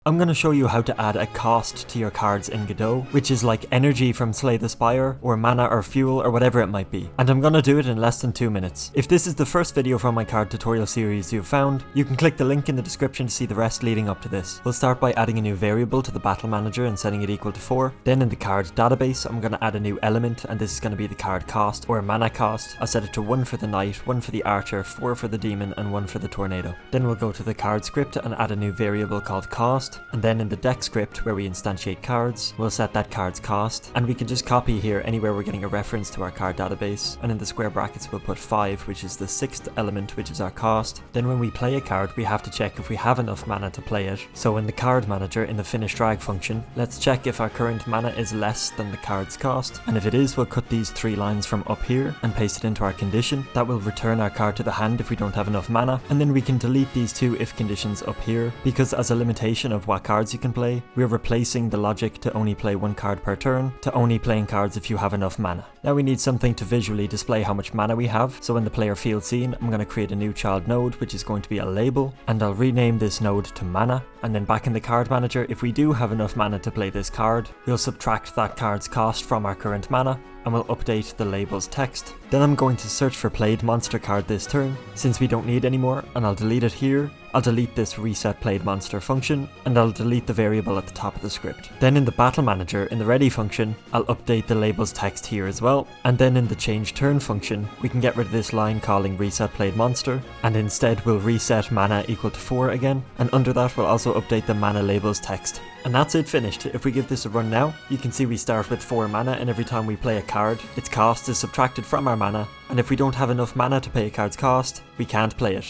I'm going to show you how to add a cost to your cards in Godot, which is like energy from Slay the Spire, or mana or fuel, or whatever it might be. And I'm going to do it in less than 2 minutes. If this is the first video from my card tutorial series you've found, you can click the link in the description to see the rest leading up to this. We'll start by adding a new variable to the battle manager and setting it equal to 4. Then in the card database, I'm going to add a new element, and this is going to be the card cost, or mana cost. I'll set it to 1 for the knight, 1 for the archer, 4 for the demon, and 1 for the tornado. Then we'll go to the card script and add a new variable called cost. And then in the deck script, where we instantiate cards, we'll set that card's cost, and we can just copy here anywhere we're getting a reference to our card database, and in the square brackets we'll put 5, which is the 6th element, which is our cost. Then when we play a card, we have to check if we have enough mana to play it. So in the card manager, in the finish drag function, let's check if our current mana is less than the card's cost, and if it is, we'll cut these 3 lines from up here and paste it into our condition. That will return our card to the hand if we don't have enough mana, and then we can delete these 2 if conditions up here, because as a limitation of what cards you can play, we're replacing the logic to only play 1 card per turn to only playing cards if you have enough mana. Now we need something to visually display how much mana we have, so in the player field scene, I'm going to create a new child node, which is going to be a label, and I'll rename this node to mana. And then back in the card manager, if we do have enough mana to play this card, we'll subtract that card's cost from our current mana, and we'll update the label's text. Then I'm going to search for played monster card this turn, since we don't need any more, and I'll delete it here. I'll delete this reset played monster function, and I'll delete the variable at the top of the script. Then in the battle manager, in the ready function, I'll update the label's text here as well. And then in the change turn function, we can get rid of this line calling reset played monster, and instead we'll reset mana equal to 4 again, and under that we'll also update the mana label's text. And that's it finished. If we give this a run now, you can see we start with 4 mana, and every time we play a card, its cost is subtracted from our mana, and if we don't have enough mana to pay a card's cost, we can't play it.